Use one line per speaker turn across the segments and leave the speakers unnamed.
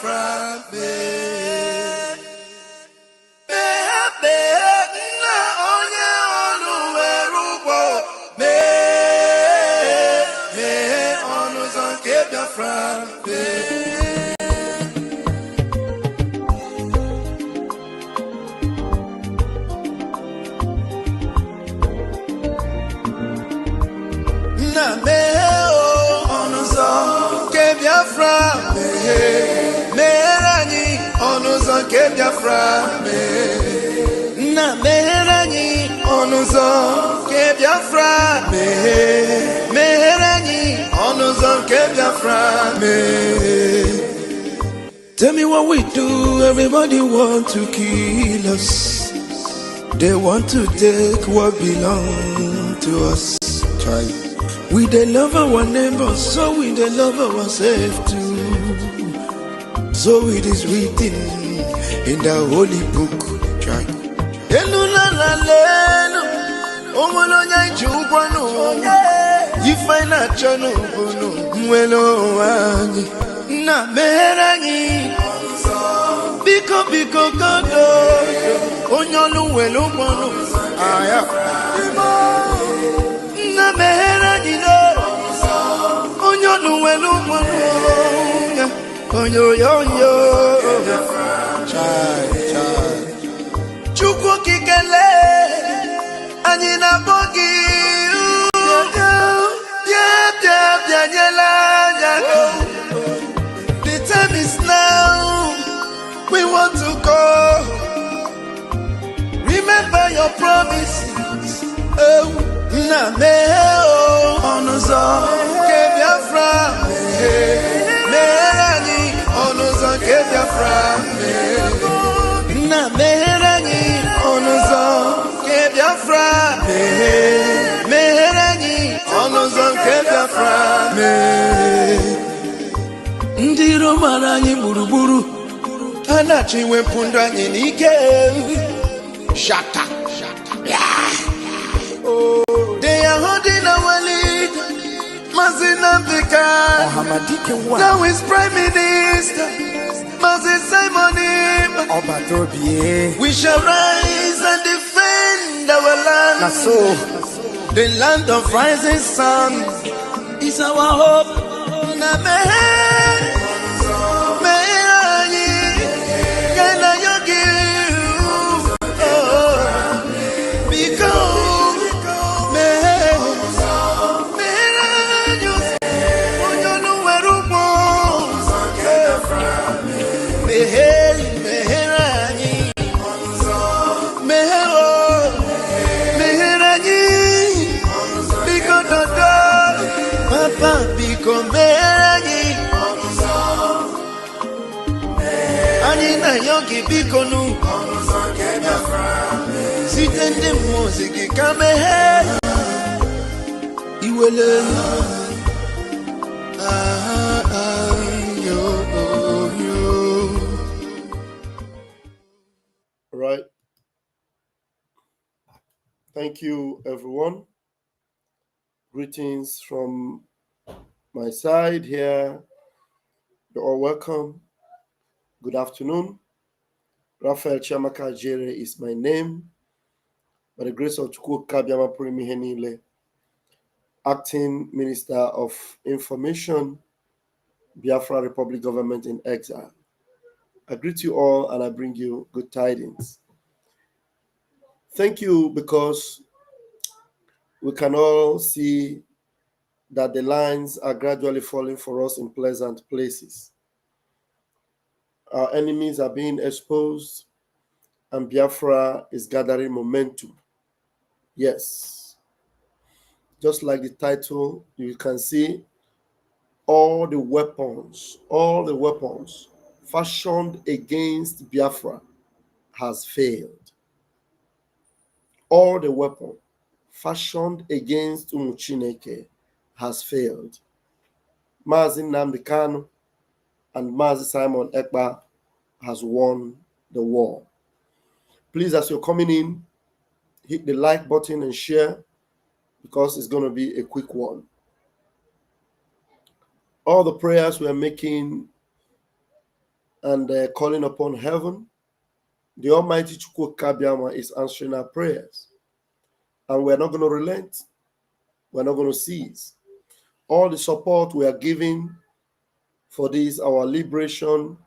Biafra Biafra na meherani onuzo ke Biafra meherani onuzo ke Biafra Tell me what we do, everybody want to kill us. They want to take what belongs to us. We they love our neighbors, so we they love ourselves too. So it is written in the holy book. You find a channel, na meherani biko kodo onyolu welo mono aya na meherani no onyolu welo mono onyo chai chukwu kikele anyị na bogi the time is now. We want to go. Remember your promises. Oh, na me onuzo ke Biafra meherani onuzo ke Biafra na meherani onuzo ke Biafra meherani onuzo ke Biafra ndiro marani buruburu anachi wepunda anyị n'ike shaka oh they are holding our lead Mazinambika now is Prime Minister Simon we shall rise and defend our land the land of rising sun is our hope Yogi bikonu sitende muziki kame iwele
Right. Thank you, everyone. Greetings from my side here. You're all welcome. Good afternoon. Raphael Chiamaka Jere is my name. By the grace of Chukwu Kabiama Primihenile, Acting Minister of Information, Biafra Republic Government in Exile. I greet you all and I bring you good tidings. Thank you because we can all see that the lines are gradually falling for us in pleasant places. Our enemies are being exposed and Biafra is gathering momentum. Yes. Just like the title, you can see all the weapons fashioned against Biafra has failed. All the weapon fashioned against Umuchineke has failed. Mazi Nnamdi Kanu and Mazi Simon Ekpa has won the war. Please, as you're coming in, hit the like button and share because it's going to be a quick one. All the prayers we are making and calling upon heaven, the Almighty Chukwu Kabiama is answering our prayers. And we're not going to relent. We're not going to cease. All the support we are giving for this, our liberation,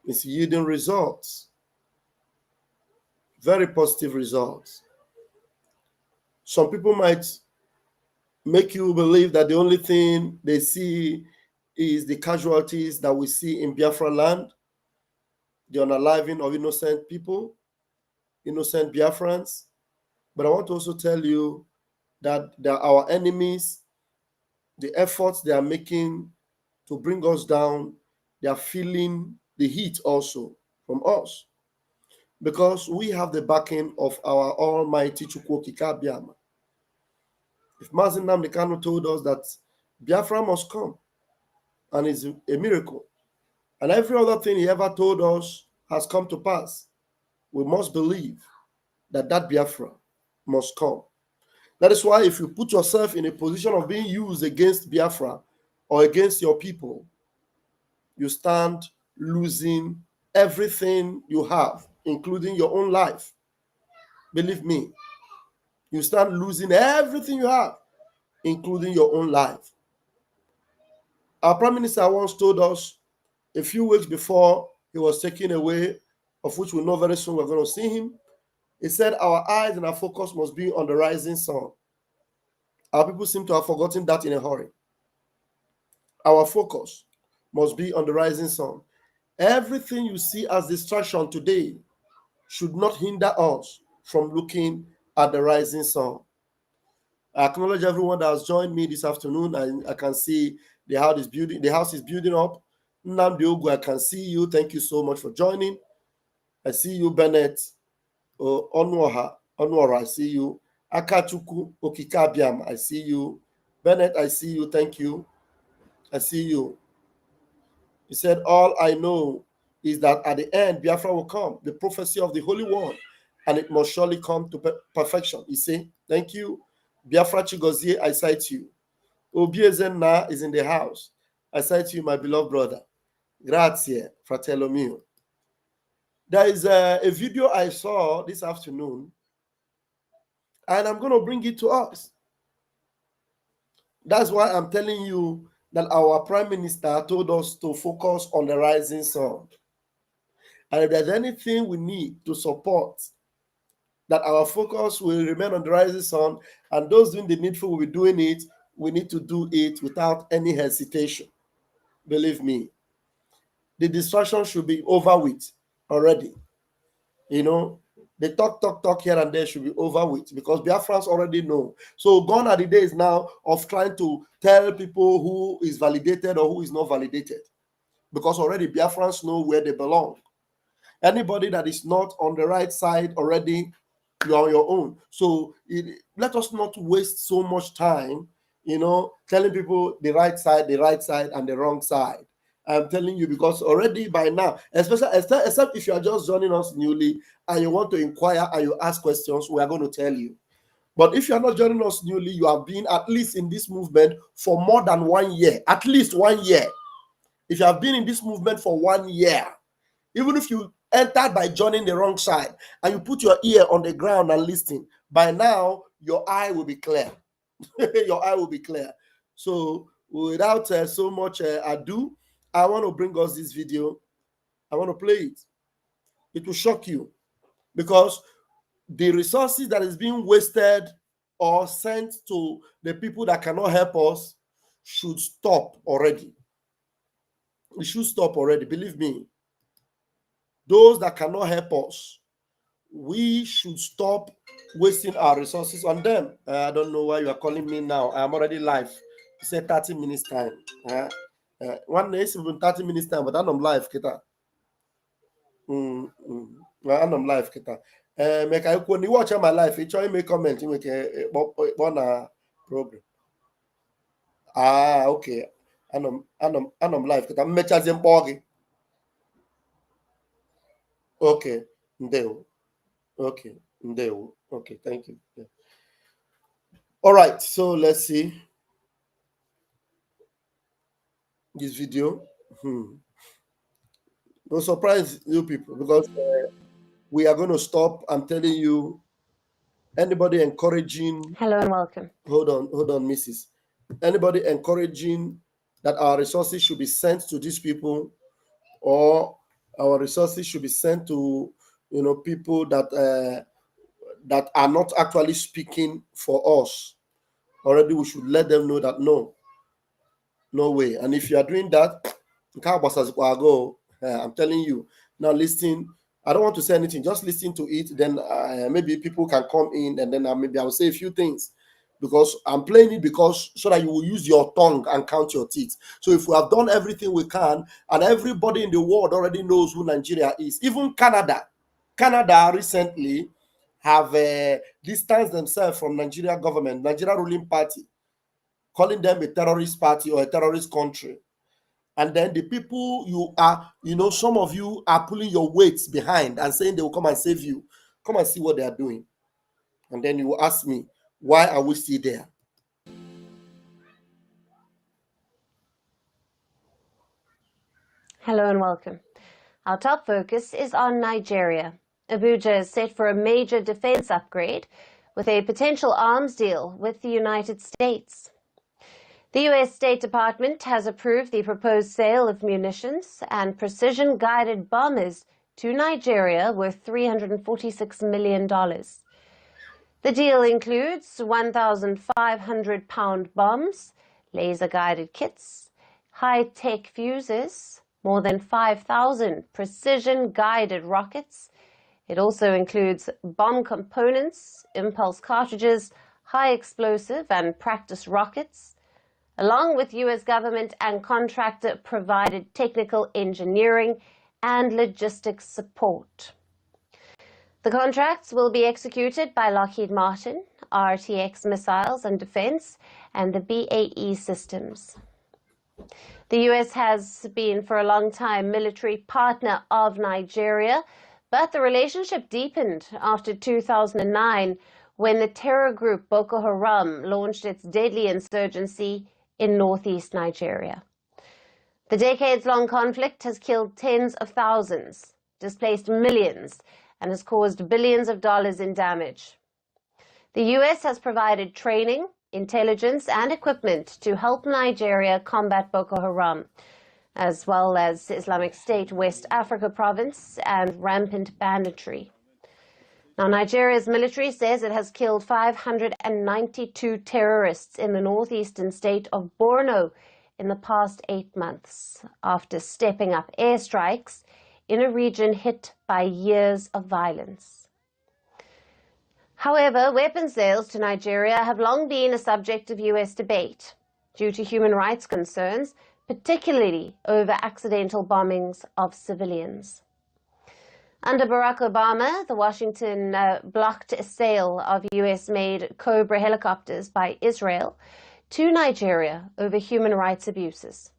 is yielding results. Very positive results. Some people might make you believe that the only thing they see is the casualties that we see in Biafra land, the unaliving of innocent people, innocent Biafrans. But I want to also tell you that our enemies, the efforts they are making to bring us down, they are feeling the heat also from us. Because we have the backing of our Almighty Chukwu Kabiama. If Mazin Nnamdi Kanu told us that Biafra must come, and it's a miracle, and every other thing he ever told us has come to pass, we must believe that Biafra must come. That is why if you put yourself in a position of being used against Biafra or against your people, you stand losing everything you have, including your own life. Believe me, you stand losing everything you have, including your own life. Our Prime Minister once told us a few weeks before he was taken away, of which we know very soon we're going to see him, he said our eyes and our focus must be on the rising sun. Our people seem to have forgotten that in a hurry. Our focus must be on the rising sun. Everything you see as distraction today should not hinder us from looking at the rising sun. I acknowledge everyone that has joined me this afternoon. I can see the house is building up. Nnamdi Ogu, I can see you. Thank you so much for joining. I see you, Bennett. Onwara, I see you. Akachuku Okikabiam, I see you. Bennett, I see you. Thank you. I see you. He said, all I know is that at the end, Biafra will come, the prophecy of the Holy One, and it must surely come to perfection. You see, thank you. Biafra Chigozie, I cite you. Obiezenna is in the house. I cite you, my beloved brother. Grazie, fratello mio. There is a video I saw this afternoon, and I'm going to bring it to us. That's why I'm telling you that our Prime Minister told us to focus on the rising sun. And if there's anything we need to support, that our focus will remain on the rising sun, and those doing the needful will be doing it, we need to do it without any hesitation. Believe me. The distraction should be over with already. You know, the talk here and there should be over with, because Biafrans already know. So gone are the days now of trying to tell people who is validated or who is not validated, because already Biafrans know where they belong. Anybody that is not on the right side already, you are on your own. So let us not waste so much time, telling people the right side, and the wrong side. I'm telling you, because already by now, especially except if you are just joining us newly and you want to inquire and you ask questions, we are going to tell you. But if you are not joining us newly, you have been at least in this movement for more than 1 year, at least 1 year. If you have been in this movement for 1 year, even if you entered by joining the wrong side and you put your ear on the ground and listen, by now your eye will be clear. Your eye will be clear. So without so much ado, I want to bring us this video. I want to play it. It will shock you, because the resources that is being wasted or sent to the people that cannot help us should stop already. It should stop already, believe me. Those that cannot help us, we should stop wasting our resources on them. I don't know why you are calling me now. I'm already live. You said 30 minutes time. One day it's even 30 minutes time, but I'm live. Kita. I'm live. Kita. Make I when you watch my life, you try make comment. You make a program. Okay. I'm live. Kita. Make a zimbogi. Okay. Ndeo. Okay. Ndeo. Okay. Thank you. Yeah. All right, so let's see this video. will surprise you people because we are going to stop. I'm telling you, anybody encouraging,
Hello and welcome.
hold on, Mrs. Anybody encouraging that our resources should be sent to these people, or our resources should be sent to, people that are not actually speaking for us. Already, we should let them know that no way. And if you are doing that, I'm telling you now. Listen, I don't want to say anything. Just listen to it. Then maybe people can come in, and then maybe I will say a few things, because I'm playing it because so that you will use your tongue and count your teeth. So if we have done everything we can, and everybody in the world already knows who Nigeria is, even Canada recently have distanced themselves from Nigeria government, Nigeria ruling party, calling them a terrorist party or a terrorist country. And then the people some of you are pulling your weights behind and saying they will come and save you. Come and see what they are doing. And then you will ask me, why are we still there?
Hello and welcome. Our top focus is on Nigeria. Abuja is set for a major defense upgrade with a potential arms deal with the United States. The U.S. State Department has approved the proposed sale of munitions and precision-guided bombers to Nigeria worth $346 million. The deal includes 1,500-pound bombs, laser-guided kits, high-tech fuses, more than 5,000 precision-guided rockets. It also includes bomb components, impulse cartridges, high-explosive and practice rockets, along with U.S. government and contractor-provided technical engineering and logistics support. The contracts will be executed by Lockheed Martin, RTX Missiles and Defense, and the BAE Systems. The U.S. has been for a long time military partner of Nigeria, but the relationship deepened after 2009 when the terror group Boko Haram launched its deadly insurgency in northeast Nigeria. The decades-long conflict has killed tens of thousands, displaced millions, and has caused billions of dollars in damage. The U.S. has provided training, intelligence, and equipment to help Nigeria combat Boko Haram, as well as Islamic State West Africa province and rampant banditry. Now, Nigeria's military says it has killed 592 terrorists in the northeastern state of Borno in the past 8 months, after stepping up airstrikes in a region hit by years of violence. However, weapons sales to Nigeria have long been a subject of U.S. debate due to human rights concerns, particularly over accidental bombings of civilians. Under Barack Obama, Washington blocked a sale of U.S.-made Cobra helicopters by Israel to Nigeria over human rights abuses.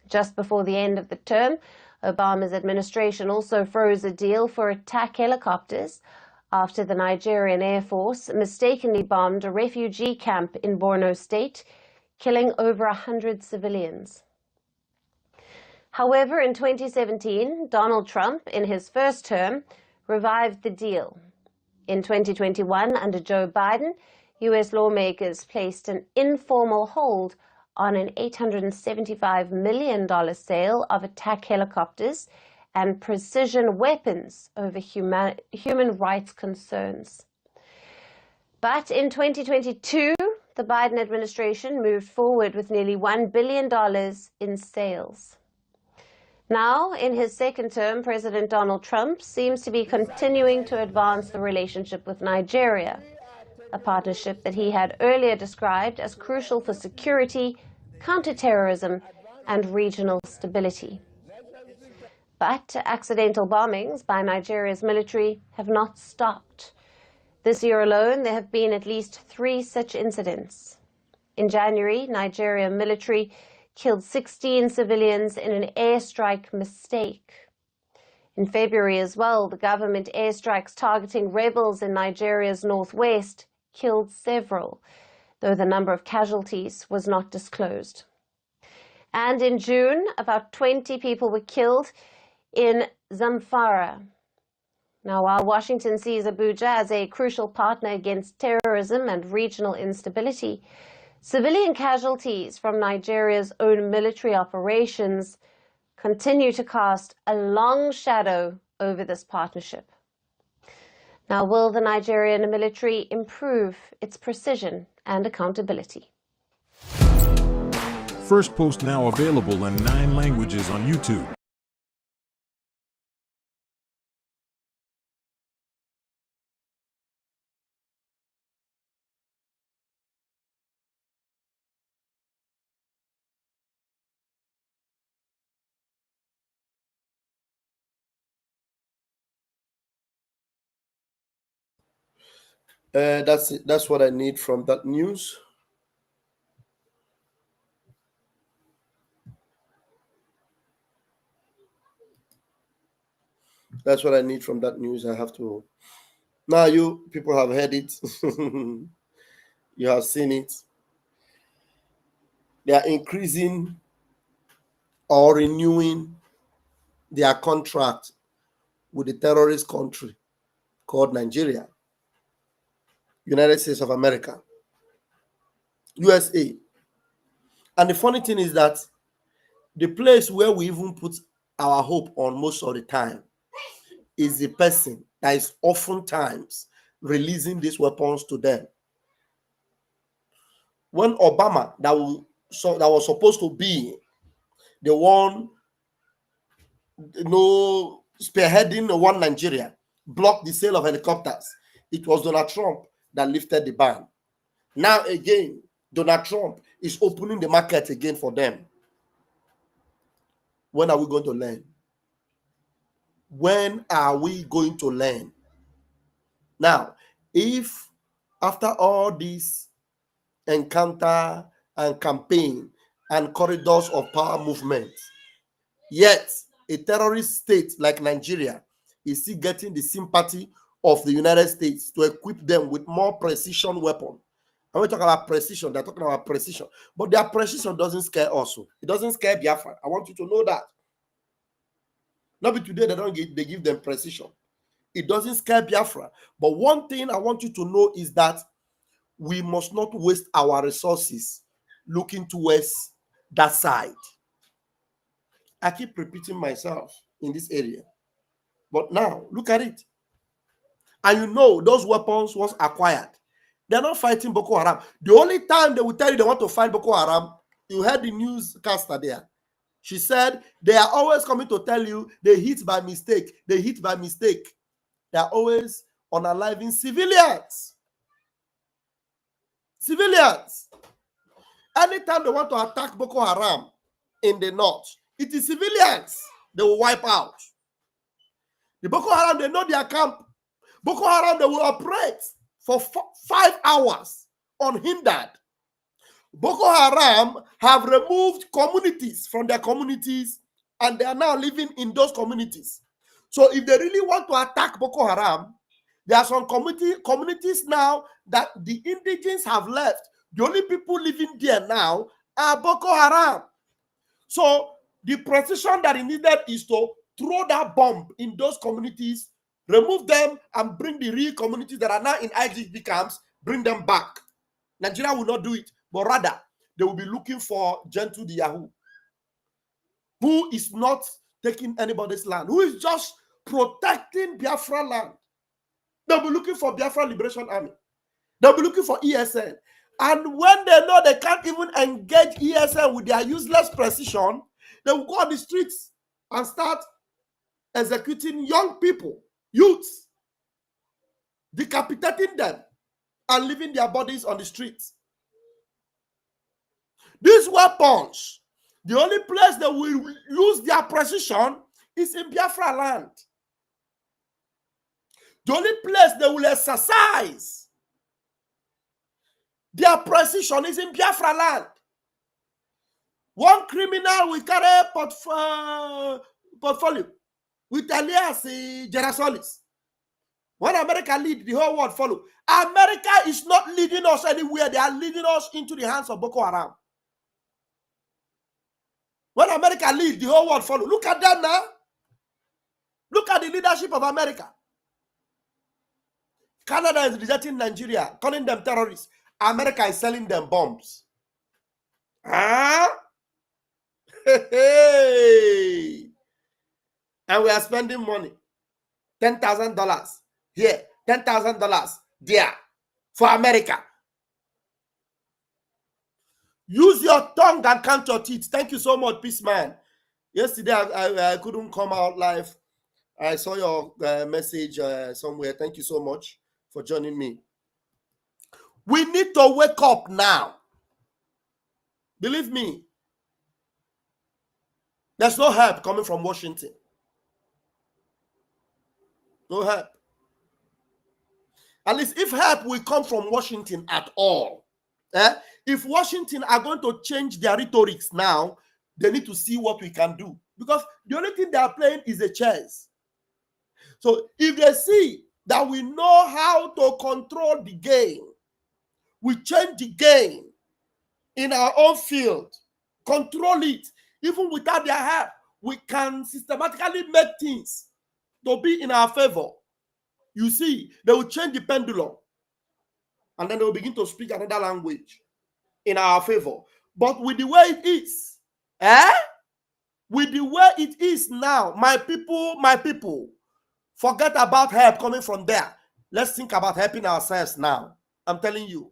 Just before the end of the term, Obama's administration also froze a deal for attack helicopters after the Nigerian Air Force mistakenly bombed a refugee camp in Borno State, killing over 100 civilians. However, in 2017, Donald Trump, in his first term, revived the deal. In 2021, under Joe Biden, U.S. lawmakers placed an informal hold on an $875 million sale of attack helicopters and precision weapons over human rights concerns. But in 2022, the Biden administration moved forward with nearly $1 billion in sales. Now, in his second term, President Donald Trump seems to be continuing to advance the relationship with Nigeria, a partnership that he had earlier described as crucial for security, counterterrorism, and regional stability. But accidental bombings by Nigeria's military have not stopped. This year alone, there have been at least 3 such incidents. In January, Nigeria military killed 16 civilians in an airstrike mistake. In February as well, the government airstrikes targeting rebels in Nigeria's northwest killed several, though the number of casualties was not disclosed. And in June, about 20 people were killed in Zamfara. Now, while Washington sees Abuja as a crucial partner against terrorism and regional instability, civilian casualties from Nigeria's own military operations continue to cast a long shadow over this partnership. Now, will the Nigerian military improve its precision and accountability?
First Post now available in 9 languages on YouTube.
That's it. That's what I need from that news. That's what I need from that news. I have to. Now, you people have heard it. You have seen it. They are increasing or renewing their contract with the terrorist country called Nigeria, United States of America, USA. And the funny thing is that the place where we even put our hope on most of the time is the person that is oftentimes releasing these weapons to them. When Obama, that was supposed to be the one, spearheading one Nigeria, blocked the sale of helicopters, it was Donald Trump that lifted the ban. Now again, Donald Trump is opening the market again for them. When are we going to learn? When are we going to learn? Now, if after all this encounter and campaign and corridors of power movement, yet a terrorist state like Nigeria is still getting the sympathy of the United States to equip them with more precision weapons. And we're talking about precision, they're talking about precision. But their precision doesn't scare us. It doesn't scare Biafra. I want you to know that. Not be today they give them precision. It doesn't scare Biafra. But one thing I want you to know is that we must not waste our resources looking towards that side. I keep repeating myself in this area. But now, look at it. And you know, those weapons was acquired. They're not fighting Boko Haram. The only time they will tell you they want to fight Boko Haram, you heard the newscaster there. She said they are always coming to tell you they hit by mistake. They hit by mistake. They are always unaliving civilians. Civilians. Anytime they want to attack Boko Haram in the north, it is civilians they will wipe out. The Boko Haram, they know their camp. Boko Haram, they will operate for 5 hours unhindered. Boko Haram have removed communities from their communities and they are now living in those communities. So if they really want to attack Boko Haram, there are some communities now that the indigents have left. The only people living there now are Boko Haram. So the precision that is needed is to throw that bomb in those communities, remove them, and bring the real communities that are now in IGB camps, bring them back. Nigeria will not do it, but rather they will be looking for Gentle the Yahoo, who is not taking anybody's land, who is just protecting Biafra land. They'll be looking for Biafra Liberation Army. They'll be looking for ESN. And when they know they can't even engage ESN with their useless precision, they will go on the streets and start executing young people, youths, decapitating them and leaving their bodies on the streets. These weapons, the only place they will use their precision is in Biafra land. The only place they will exercise their precision is in Biafra land. One criminal will carry portfolio with alias Gerasolis. When America lead, the whole world follow. America is not leading us anywhere. They are leading us into the hands of Boko Haram. When America lead, the whole world follow. Look at them now. Look at the leadership of America. Canada is rejecting Nigeria, calling them terrorists. America is selling them bombs. Huh? Hey. And we are spending money. $10,000 here, $10,000 there for America. Use your tongue and count your teeth. Thank you so much, Peace Man. Yesterday, I couldn't come out live. I saw your message somewhere. Thank you so much for joining me. We need to wake up now. Believe me, there's no help coming from Washington. No help. At least if help will come from Washington at all. If Washington are going to change their rhetorics now, they need to see what we can do. Because the only thing they are playing is a chess. So if they see that we know how to control the game, we change the game in our own field, control it, even without their help, we can systematically make things to be in our favor. You see, they will change the pendulum and then they will begin to speak another language in our favor. But with the way it is, with the way it is now, my people, forget about help coming from there. Let's think about helping ourselves now. I'm telling you.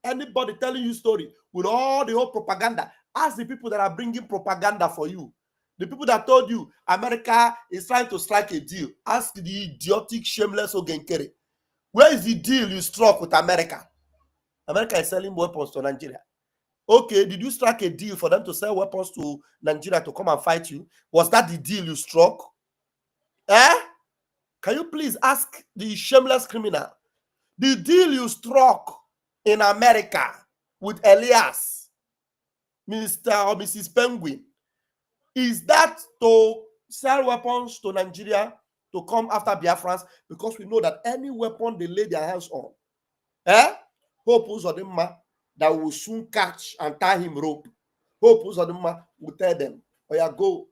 Anybody telling you story with all the whole propaganda, ask the people that are bringing propaganda for you. The people that told you America is trying to strike a deal. Ask the idiotic, shameless Ogenkere. Where is the deal you struck with America? America is selling weapons to Nigeria. Okay, did you strike a deal for them to sell weapons to Nigeria to come and fight you? Was that the deal you struck? Can you please ask the shameless criminal? The deal you struck in America with Elias, Mr. or Mrs. Penguin, is that to sell weapons to Nigeria to come after Biafrans? Because we know that any weapon they lay their hands on, Hope Uzodinma that will soon catch and tie him rope. Hope Uzodinma will tell them, oh yeah, go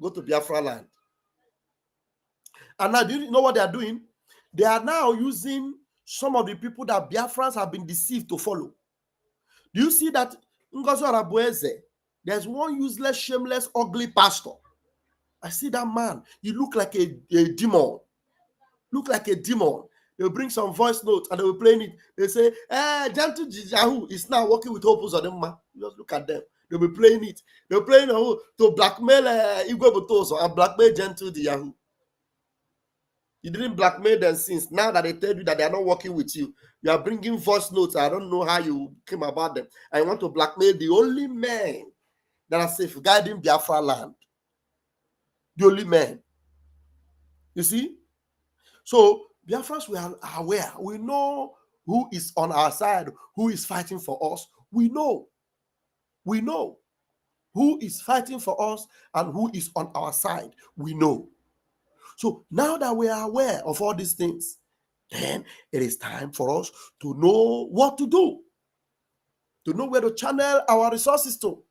to Biafra land. And now, do you know what they are doing? They are now using some of the people that Biafrans have been deceived to follow. Do you see that Ngozi Arabueze? There's one useless, shameless, ugly pastor. I see that man. He look like a demon. Look like a demon. They'll bring some voice notes and they will play it. They say, Gentle Yahoo is now working with Hope Uzodinma. Just look at them. They'll be playing it. They'll play it to blackmail Igwe Botoso and blackmail Gentle Yahoo. You didn't blackmail them since. Now that they tell you that they are not working with you, you are bringing voice notes. I don't know how you came about them. I want to blackmail the only men that are safeguarding Biafra land. The only men. You see? So, Biafrans, we are aware. We know who is on our side, who is fighting for us. We know. We know who is fighting for us and who is on our side. We know. So now that we are aware of all these things, then it is time for us to know what to do, to know where to channel our resources to.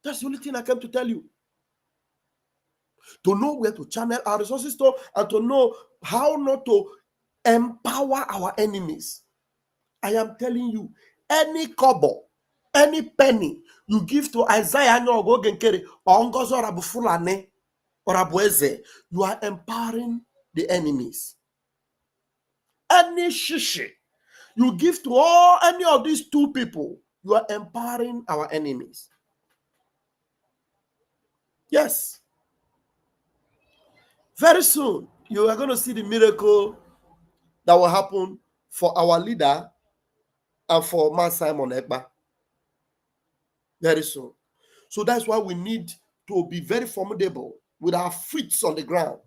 That's the only thing I came to tell you. To know where to channel our resources to and to know how not to empower our enemies. I am telling you, any kobo, any penny you give to Isaiah Nyogo or Ngozi Fulani or Abueze, you are empowering the enemies. Any shishi you give to any of these two people, you are empowering our enemies. Yes. Very soon, you are going to see the miracle that will happen for our leader and for Man Simon Ekpa. Very soon. So that's why we need to be very formidable with our feet on the ground.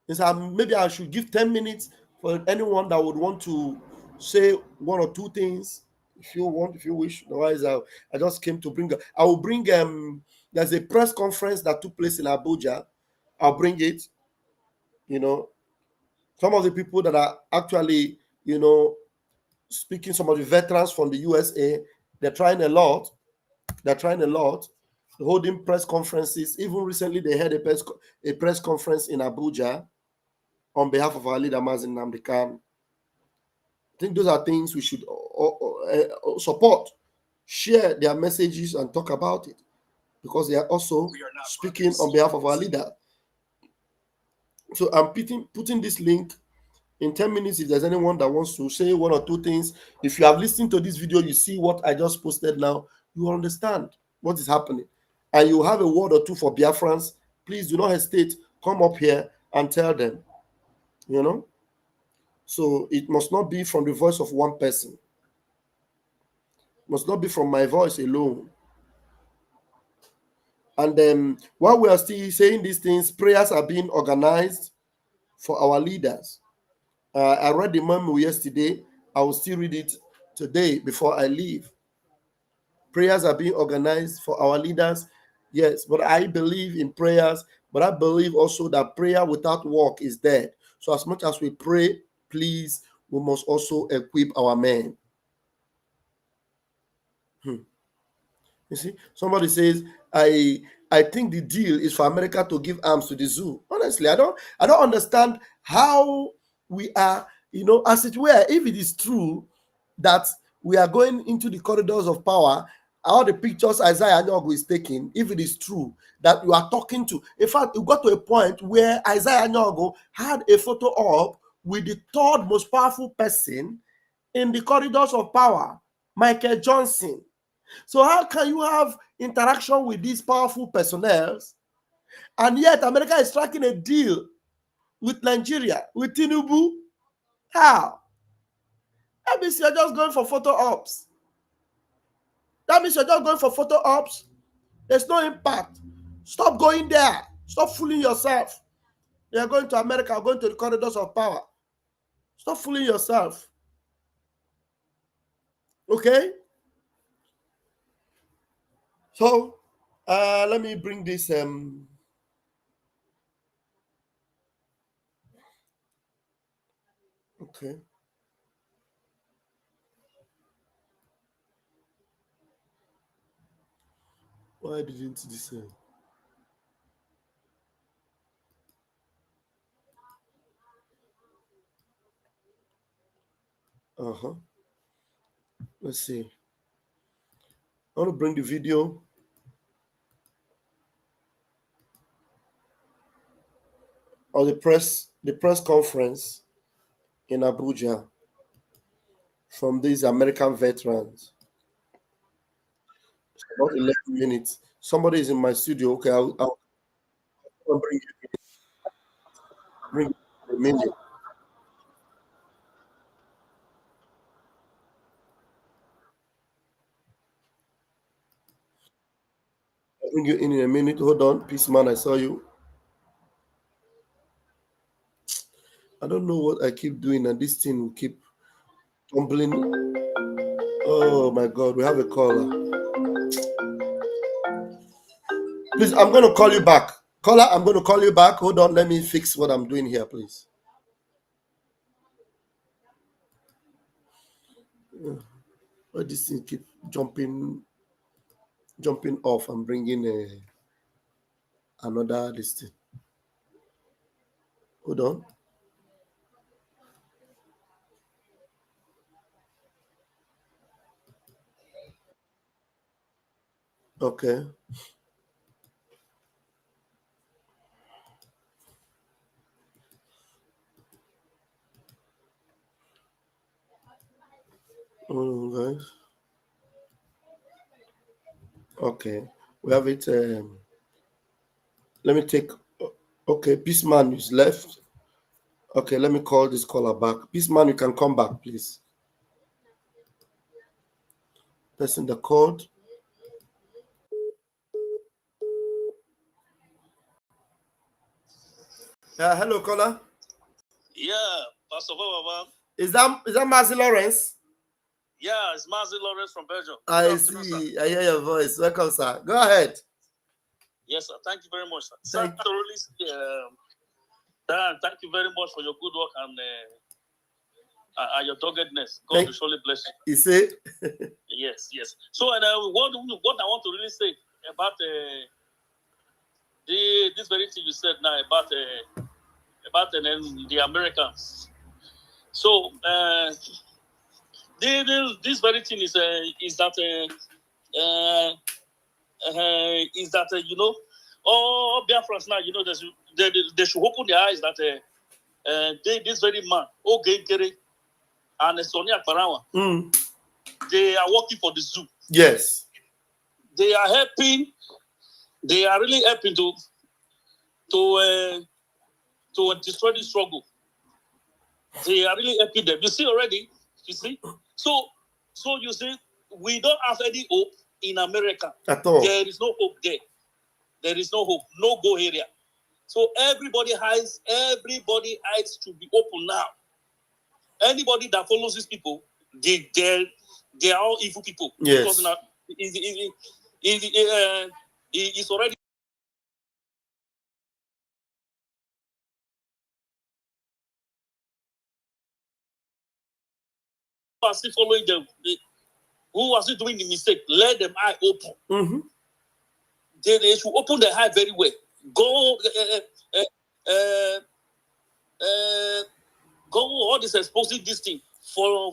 Maybe I should give 10 minutes for anyone that would want to say one or two things. If you want, if you wish. Otherwise, I just came to bring. I will bring. There's a press conference that took place in Abuja. I'll bring it. Some of the people that are actually, speaking. Some of the veterans from the USA. They're trying a lot. holding press conferences. Even recently, they had a press conference in Abuja on behalf of our leader, Mazin Nnamdi Kanu. I think those are things we should support, share their messages, and talk about it, because they are also speaking on behalf of our leader. So I'm putting this link in 10 minutes. If there's anyone that wants to say one or two things, if you have listened to this video, you see what I just posted now, you understand what is happening, and you have a word or two for Biafrans. Please do not hesitate. Come up here and tell them, you know. So it must not be from the voice of one person. It must not be from my voice alone. And then while we are still saying these things, prayers are being organized for our leaders. I read the memo yesterday. I will still read it today before I leave. Prayers are being organized for our leaders. Yes, but I believe in prayers, but I believe also that prayer without work is dead. So as much as we pray, please, we must also equip our men. You see, somebody says, I think the deal is for America to give arms to the zoo. Honestly, I don't understand how we are, as it were, if it is true that we are going into the corridors of power, all the pictures Isaiah Nyogo is taking, if it is true that you are talking to, in fact, you got to a point where Isaiah Nyogo had a photo up with the third most powerful person in the corridors of power, Michael Johnson. So how can you have interaction with these powerful personnel, and yet America is striking a deal with Nigeria, with Tinubu? How? That means you're just going for photo ops. There's no impact. Stop going there. Stop fooling yourself. You're going to America, going to the corridors of power. Stop fooling yourself. Okay? So, let me bring this. Okay. Why didn't this? Let's see. I want to bring the video. Or the press conference in Abuja from these American veterans. About 11 minutes. Somebody is in my studio. Okay, I'll bring you in a minute. I'll bring you in a minute. Hold on. Peace, man. I saw you. I don't know what I keep doing, and this thing will keep tumbling. Oh my God, we have a caller. Please, I'm going to call you back. Caller, I'm going to call you back. Hold on. Let me fix what I'm doing here, please. Why this thing keep jumping off and bringing another listing? Hold on. Okay. Guys. Okay. We have it. Let me take. Okay. Peace man is left. Okay. Let me call this caller back. Peace man, you can come back, please. Pressing the code. Hello, caller.
Yeah, Pastor Baba.
Is that Mazi Lawrence?
Yeah, it's Mazi Lawrence from Belgium.
I see. I hear your voice. Welcome, sir. Go ahead.
Yes, sir. Thank you very much, sir. Thank you very much for your good work and your doggedness. God will surely bless you.
You see?
Yes. So, what I want to really say about this very thing you said now about the Americans. So this very thing is that you know, all Biafrans now, you know, they should open their eyes that this very man, Gere and Sonia Parawa, they are working for the zoo.
Yes.
They are helping. They are really helping to destroy the struggle. They are really helping them. You see already. You see. So you see, we don't have any hope in America
at all.
There is no hope there. There is no hope. No go area. So everybody eyes to be open now. Anybody that follows these people, they are all evil people.
Yes.
Because now it's already still following them. Who was it doing the mistake? Let them eye open.
Mm-hmm.
They should open their eye very well. Go all this exposing this thing for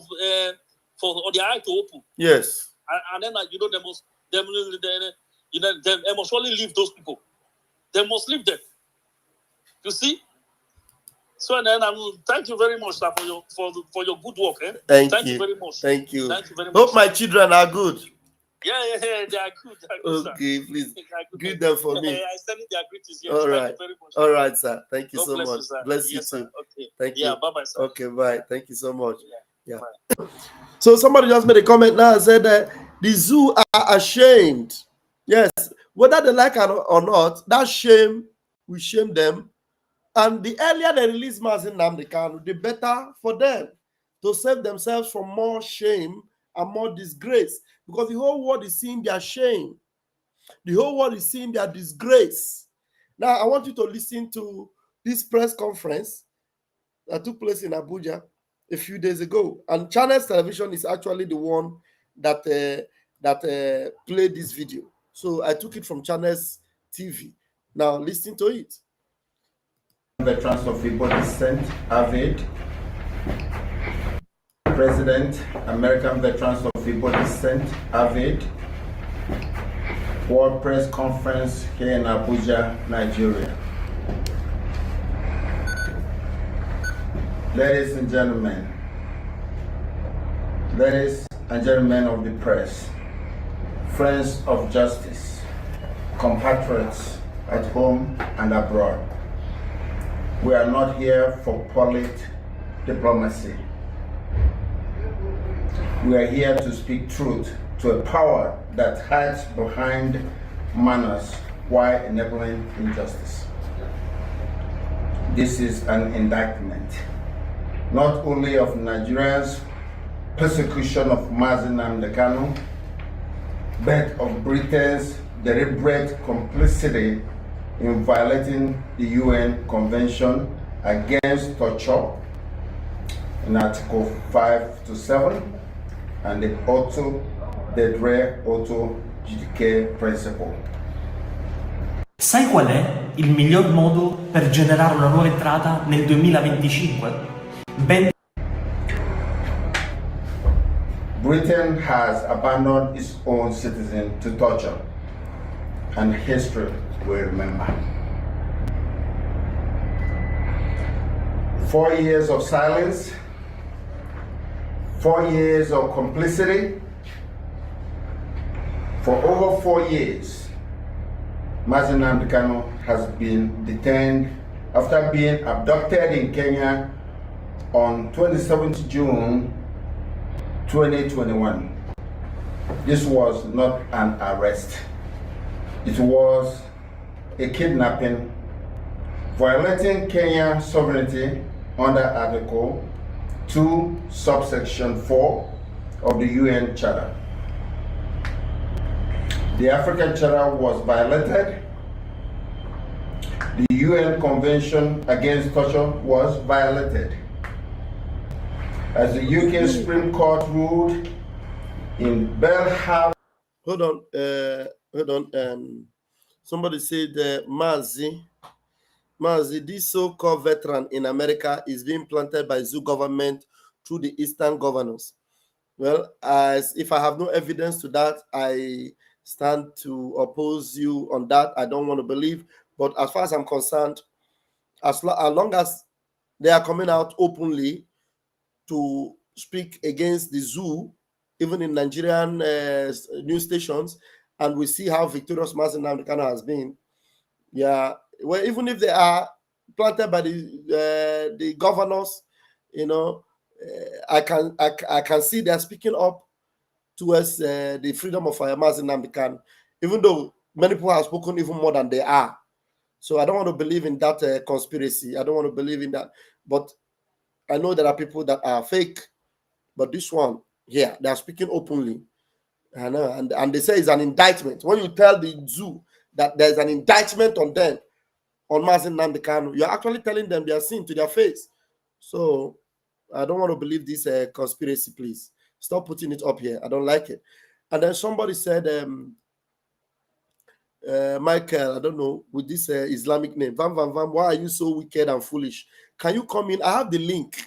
their eye to open.
Yes.
And then you know they must surely leave those people. They must leave them. You see. So then, thank you very much, sir, for your good work. Eh?
Thank you
very much.
Thank you.
Thank you very much.
Hope my children are good.
Yeah, they are good.
Okay,
sir.
please greet them for me.
I send their greetings. Yes.
All right.
Thank you very much.
All right, sir. Thank you
God
so
bless
much.
you, sir.
Bless
Yes,
you too.
sir. Okay.
Thank you.
Yeah, bye-bye, sir.
Okay, bye. Thank you so much.
Yeah.
So somebody just made a comment now and said that the zoo are ashamed. Yes, whether they like it or not, that shame, we shame them. And the earlier they release Mazi Nnamdi Kanu, the better for them to save themselves from more shame and more disgrace. Because the whole world is seeing their shame. The whole world is seeing their disgrace. Now, I want you to listen to this press conference that took place in Abuja a few days ago. And Channels Television is actually the one that played this video. So I took it from Channels TV. Now, listen to it.
Veterans of Igbo descent, AVID, President, American Veterans of Igbo descent, AVID, World Press Conference here in Abuja, Nigeria. Ladies and gentlemen of the press, friends of justice, compatriots at home and abroad, we are not here for polite diplomacy. We are here to speak truth to a power that hides behind manners while enabling injustice. This is an indictment, not only of Nigeria's persecution of Mazi Nnamdi Kanu, but of Britain's deliberate complicity in violating the UN Convention Against Torture in Article 5 to 7 and the Auto Giudice Principle.
Sai qual è il miglior modo per generare una nuova entrata nel 2025?
Britain has abandoned its own citizens to torture, and history will remember. 4 years of silence, 4 years of complicity. For over 4 years, Mazi Nnamdi Kanu has been detained after being abducted in Kenya on 27th June 2021. This was not an arrest. It was a kidnapping, violating Kenya sovereignty under Article 2, subsection 4 of the UN Charter. The African Charter was violated. The UN Convention Against Torture was violated. As the UK Supreme Court ruled in Belham.
Hold on. Hold on. Somebody said Mazi, this so-called veteran in America is being planted by Zoo government through the Eastern governors. Well, as if I have no evidence to that, I stand to oppose you on that. I don't want to believe. But as far as I'm concerned, as long as they are coming out openly to speak against the zoo, even in Nigerian news stations, and we see how victorious Mazi Nnamdi Kanu has been. Yeah, well, even if they are planted by the governors, you know, I can see they're speaking up towards the freedom of Mazi Nnamdi Kanu, even though many people have spoken even more than they are. So I don't want to believe in that conspiracy. I don't want to believe in that. But I know there are people that are fake. But this one, yeah, they are speaking openly. I know, and they say it's an indictment. When you tell the zoo that there's an indictment on them, on Mazi Nnamdi Kanu, you're actually telling them they are seen to their face. So I don't want to believe this conspiracy, please. Stop putting it up here. I don't like it. And then somebody said, Michael, I don't know, with this Islamic name, Vam, why are you so wicked and foolish? Can you come in? I have the link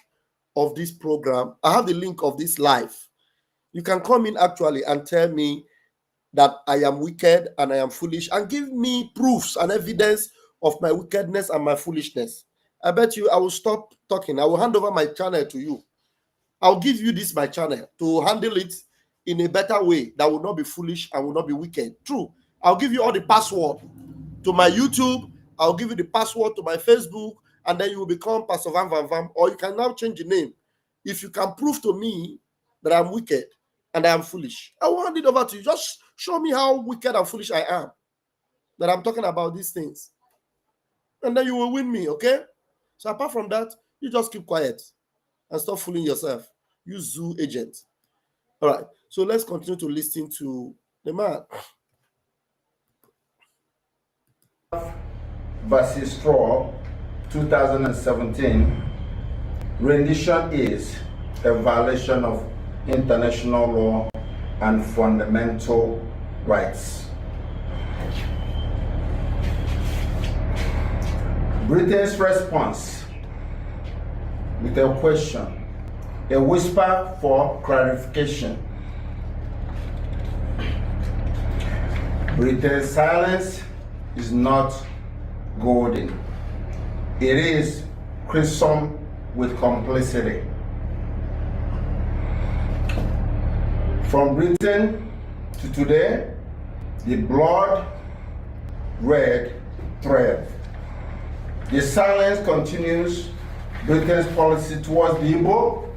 of this program. I have the link of this live. You can come in actually and tell me that I am wicked and I am foolish and give me proofs and evidence of my wickedness and my foolishness. I bet you I will stop talking. I will hand over my channel to you. I'll give you this, my channel, to handle it in a better way that will not be foolish and will not be wicked. True. I'll give you all the password to my YouTube. I'll give you the password to my Facebook, and then you will become Pastor Vam Vam Vam, or you can now change the name. If you can prove to me that I'm wicked and I am foolish, I will hand it over to you. Just show me how wicked and foolish I am, that I'm talking about these things. And then you will win me, okay? So apart from that, you just keep quiet and stop fooling yourself. You zoo agent. All right. So let's continue to listen to the man.
Versus Straw, 2017, rendition is a violation of international law and fundamental rights. Britain's response with a question, a whisper for clarification. Britain's silence is not golden. It is crimson with complicity. From Britain to today, the blood red thread. The silence continues Britain's policy towards the Igbos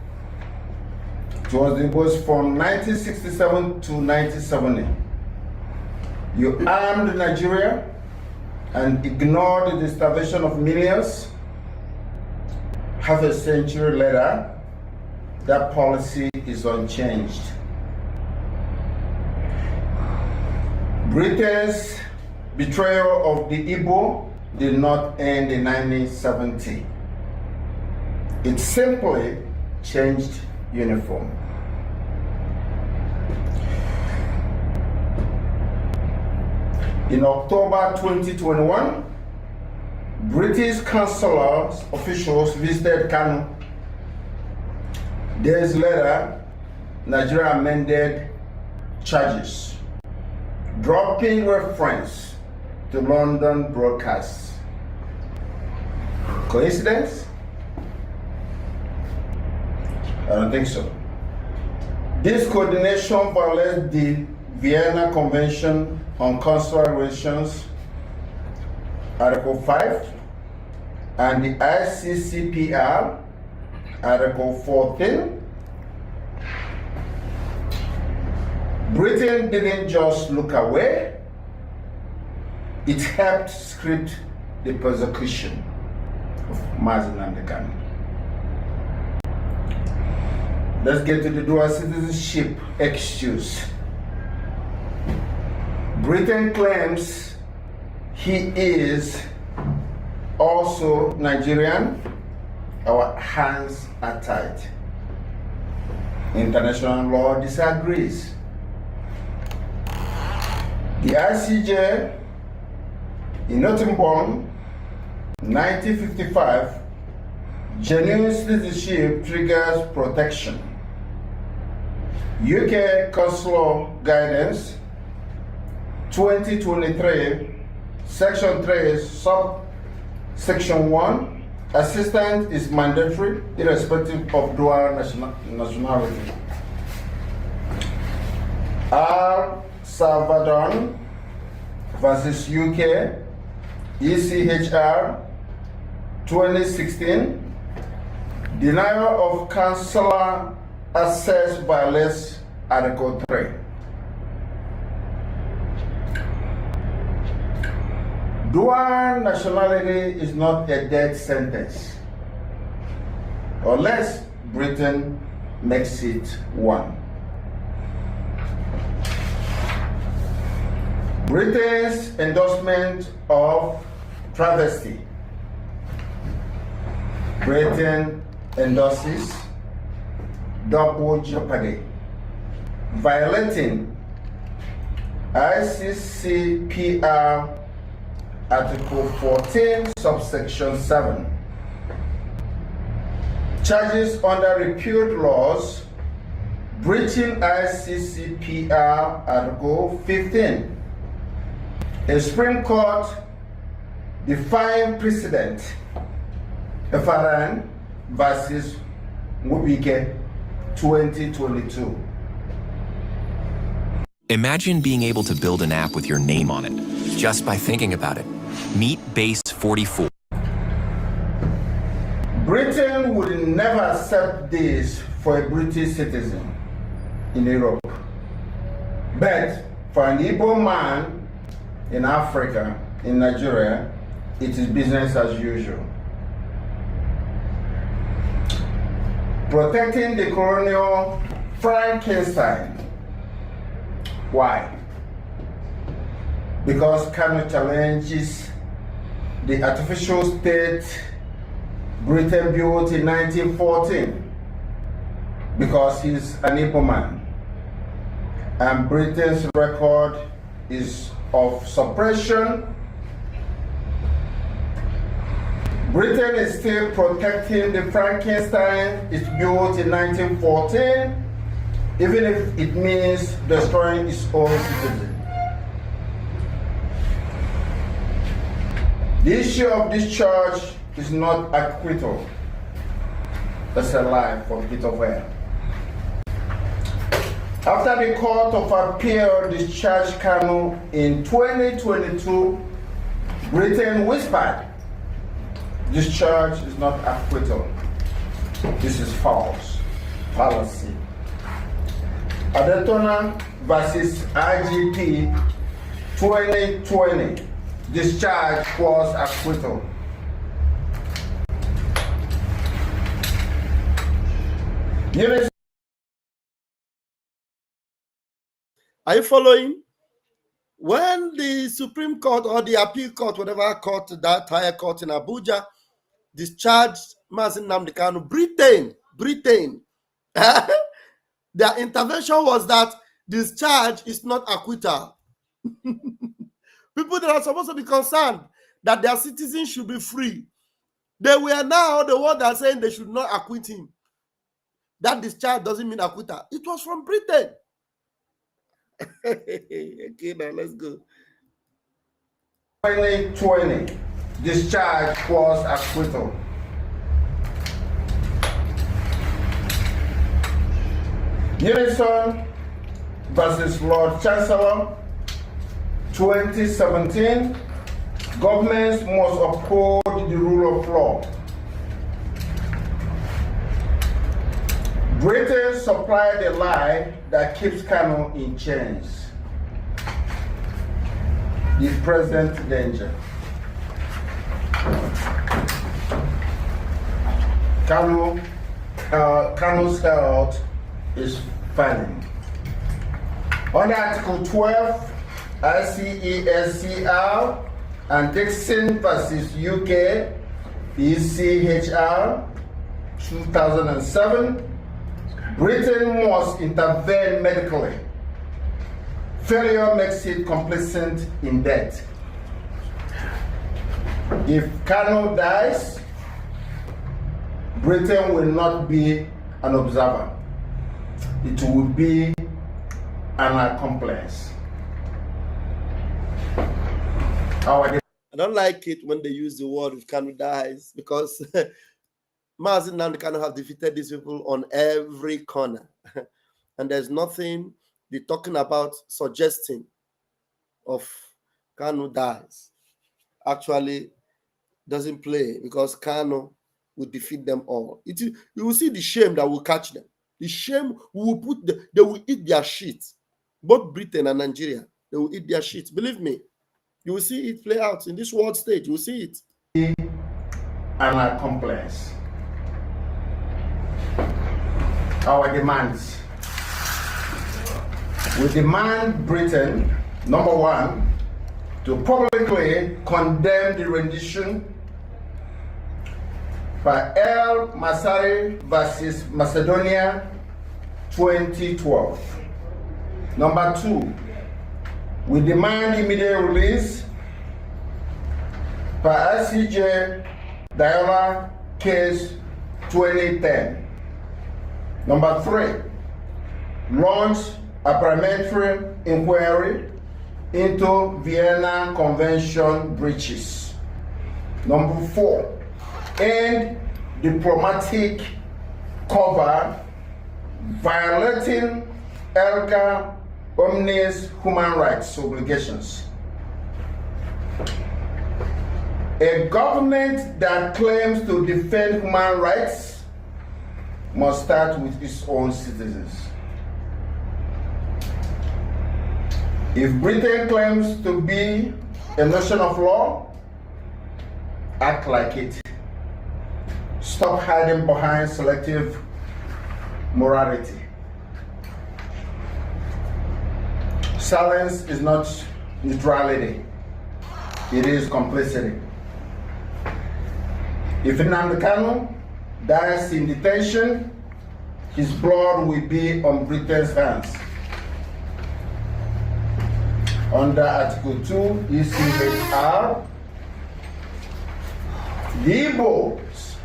from 1967 to 1970. You armed Nigeria and ignored the starvation of millions. Half a century later, that policy is unchanged. Britain's betrayal of the Igbo did not end in 1970. It simply changed uniform. In October 2021, British consular officials visited Kanu. Days later, Nigeria amended charges, dropping reference to London broadcasts. Coincidence? I don't think so. This coordination violates the Vienna Convention on Consular Relations, Article 5, and the ICCPR, Article 14. Britain didn't just look away, it helped script the persecution of Mazi Nnamdi Kanu. Let's get to the dual citizenship excuse. Britain claims he is also Nigerian. Our hands are tied. International law disagrees. The ICJ in Nottingham, 1955, genuine citizenship triggers protection. UK Consular Guidance, 2023, Section 3, Subsection 1, assistance is mandatory irrespective of dual nationality. El Salvador versus UK, ECHR 2016, denial of consular access violates Article 3. Dual nationality is not a death sentence unless Britain makes it one. Britain's endorsement of travesty. Britain endorses double jeopardy, violating ICCPR Article 14, subsection 7. Charges under repealed laws, breaching ICCPR Article 15. A Supreme Court defying precedent, FRN versus Mubike 2022.
Imagine being able to build an app with your name on it, just by thinking about it. Meet Base 44.
Britain would never accept this for a British citizen in Europe. But for an Igbo man in Africa, in Nigeria, it is business as usual. Protecting the colonial Frankenstein. Why? Because Kanu challenges the artificial state Britain built in 1914 because he's an Igbo man. And Britain's record is of suppression. Britain is still protecting the Frankenstein it built in 1914, even if it means destroying its own citizens. The issue of this charge is not acquittal. That's a lie from pit of hell. After the Court of Appeal discharged Kanu in 2022, Britain whispered, this charge is not acquittal. This is false. Fallacy. Adetona versus IGP 2020, this charge was acquittal.
Are you following? When the Supreme Court or the Appeal Court, whatever court, that higher court in Abuja, discharged Mazi Nnamdi Kanu, Britain, their intervention was that this charge is not acquittal. People that are supposed to be concerned that their citizens should be free, they were now the ones that are saying they should not acquit him. That discharge doesn't mean acquittal. It was from Britain. Okay, now let's go.
2020, discharge was acquittal. Unison versus Lord Chancellor 2017, governments must uphold the rule of law. Britain supplied a lie that keeps Kanu in chains. The present danger. Kanu's health is failing. Under Article 12, ICESCR and Dixon versus UK, ECHR 2007, Britain must intervene medically Failure makes it complacent in debt. If Kano dies, Britain will not be an observer. It will be an accomplice.
I don't like it when they use the word if Kano dies, because Mazi Nnamdi Kanu have defeated these people on every corner. And there's nothing they're talking about suggesting of Kanu dies. Actually, doesn't play, because Kanu will defeat them all. You will see the shame that will catch them. The shame will they will eat their shit. Both Britain and Nigeria, they will eat their shit. Believe me, you will see it play out in this world stage. You will see it.
An accomplice. Our demands. We demand Britain, number one, to publicly condemn the rendition by El Masari versus Macedonia 2012. Number two, we demand immediate release by ICJ Diola case 2010. Number three, launch a parliamentary inquiry into Vienna Convention breaches. Number four, end diplomatic cover violating erga omnes human rights obligations. A government that claims to defend human rights must start with its own citizens. If Britain claims to be a nation of law, act like it. Stop hiding behind selective morality. Silence is not neutrality. It is complicity. If Nnamdi Kanu dies in detention, his blood will be on Britain's hands. Under Article 2, ECHR, the Igbos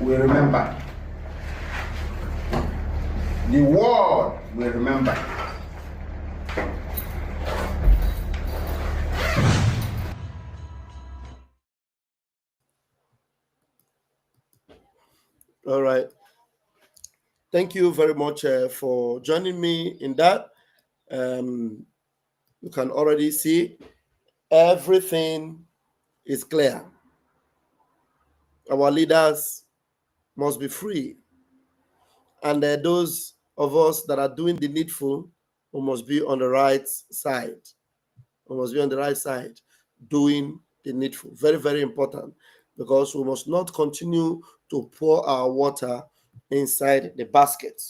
will remember. The world will remember.
All right. Thank you very much for joining me in that. You can already see everything is clear. Our leaders must be free. And those of us that are doing the needful, we must be on the right side. We must be on the right side doing the needful. Very, very important, because we must not continue to pour our water inside the basket.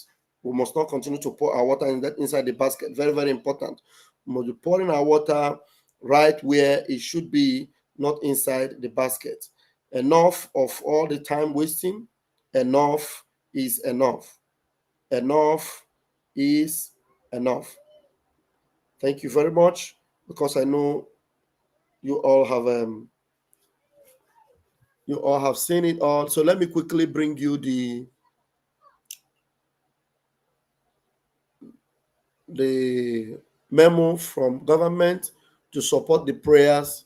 We must not continue to pour our water inside the basket. Very, very important. We must be pouring our water right where it should be, not inside the basket. Enough of all the time wasting. Enough is enough. Enough is enough. Thank you very much, because I know you all have seen it all. So let me quickly bring you the memo from government to support the prayers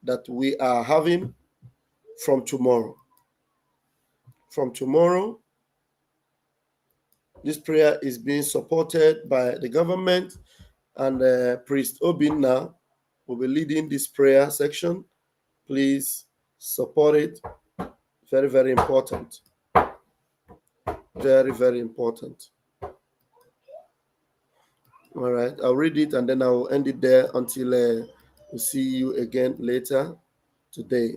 that we are having from tomorrow. From tomorrow, this prayer is being supported by the government, and Priest Obinna will be leading this prayer section. Please support it. Very, very important. Very, very important. All right, I'll read it and then I'll end it there until we see you again later today.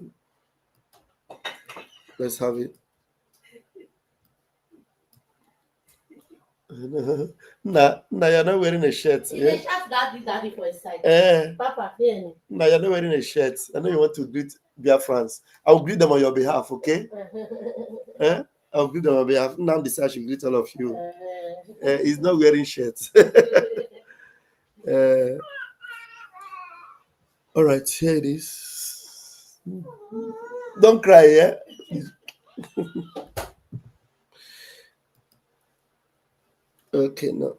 Let's have it. Nah, you're not wearing a shirt. Yeah? Papa, nah, you're not wearing a shirt. I know you want to greet Biafrans. I'll greet them on your behalf, okay? I'll greet them on behalf. Now decide I should greet all of you. He's not wearing shirts. All right, here it is. Don't cry, yeah? Okay, no.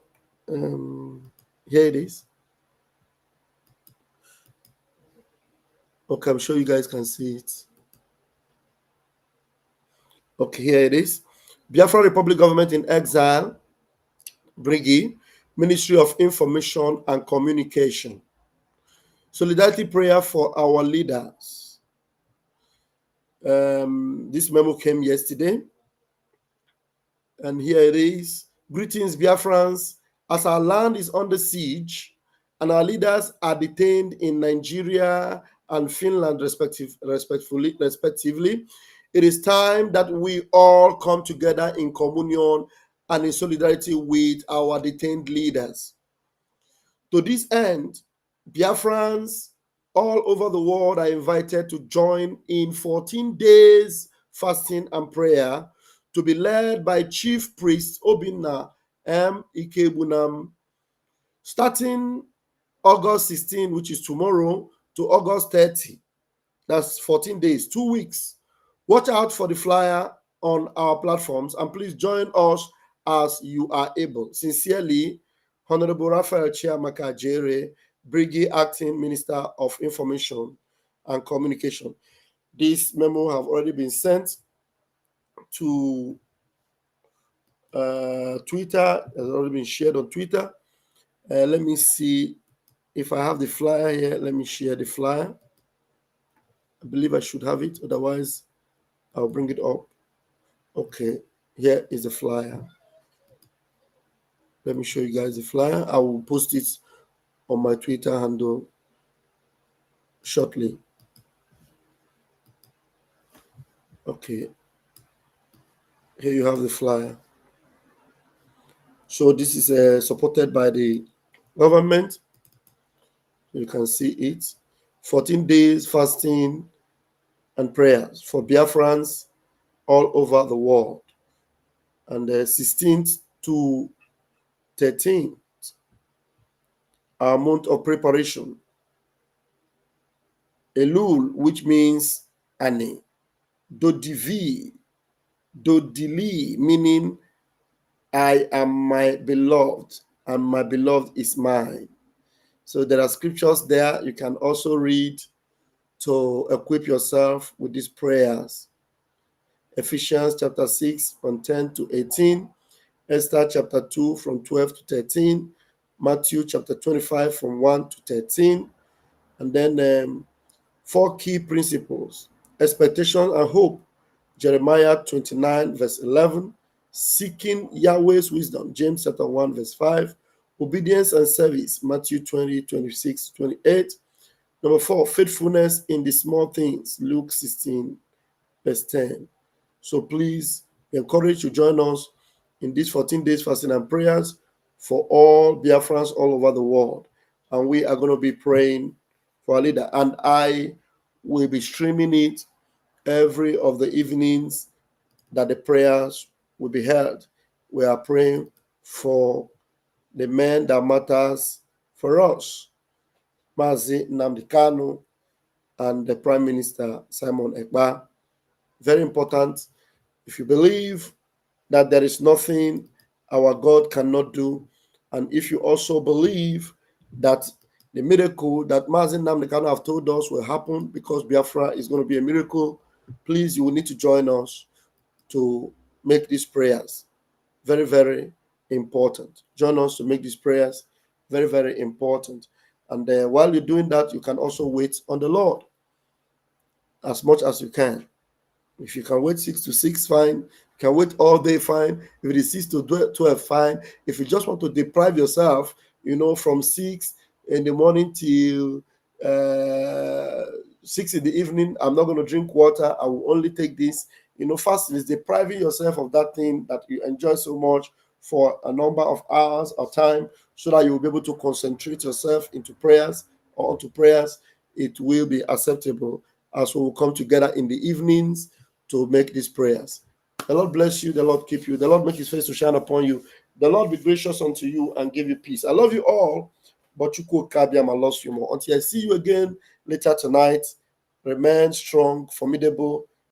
Here it is. Okay, I'm sure you guys can see it. Okay, here it is. Biafra Republic Government in Exile, Brigi, Ministry of Information and Communication. Solidarity prayer for our leaders. This memo came yesterday. And here it is. Greetings, Biafrans. As our land is under siege and our leaders are detained in Nigeria and Finland, respectively, it is time that we all come together in communion and in solidarity with our detained leaders. To this end, Biafrans all over the world are invited to join in 14 days fasting and prayer to be led by Chief Priest Obinna M. Ikebunam, starting August 16, which is tomorrow, to August 30. That's 14 days, 2 weeks. Watch out for the flyer on our platforms and please join us as you are able. Sincerely, Honorable Raphael Chiamaka Jere, Brigade Acting Minister of Information and Communication. This memo have already been sent to Twitter. It has already been shared on Twitter. Let me see if I have the flyer here. Let me share the flyer. I believe I should have it. Otherwise, I'll bring it up. Okay, here is the flyer. Let me show you guys the flyer. I will post it on my Twitter handle shortly. Okay, here you have the flyer. So this is supported by the government. You can see it. 14 days fasting and prayers for Biafrans all over the world. And 16th to 13th, our month of preparation. Elul, which means Ani. Dodivi, Dodili, meaning I am my beloved, and my beloved is mine. So there are scriptures there you can also read to equip yourself with these prayers. Ephesians chapter 6 from 10 to 18, Esther chapter 2 from 12 to 13, Matthew chapter 25 from 1 to 13, and then 4 key principles: expectation and hope, Jeremiah 29 verse 11, seeking Yahweh's wisdom, James chapter 1 verse 5, obedience and service, Matthew 20, 26, 28. Number 4, faithfulness in the small things, Luke 16 verse 10. So please be encouraged to join us in these 14 days fasting and prayers for all Biafrans all over the world. And we are going to be praying for our leader. And I will be streaming it every of the evenings that the prayers will be held. We are praying for the man that matters for us, Mazi Nnamdi Kanu, and the Prime Minister Simon Ekpa. Very important. If you believe that there is nothing our God cannot do, and if you also believe that the miracle that Mazi Nnamdi Kanu have told us will happen because Biafra is going to be a miracle, please, you will need to join us to make these prayers. Very, very important. Join us to make these prayers. Very, very important. And while you're doing that, you can also wait on the Lord as much as you can. If you can wait 6 to 6, fine. You can wait all day, fine. If it is 6 to 12, fine. If you just want to deprive yourself, from 6 in the morning till 6 in the evening, I'm not going to drink water. I will only take this. Fasting is depriving yourself of that thing that you enjoy so much for a number of hours or time, so that you will be able to concentrate yourself into prayers or onto prayers. It will be acceptable as we will come together in the evenings to make these prayers. The Lord bless you. The Lord keep you. The Lord make his face to shine upon you. The Lord be gracious unto you and give you peace. I love you all. but Chukwu Kabiam, I lost you more. Until I see you again later tonight, remain strong, formidable,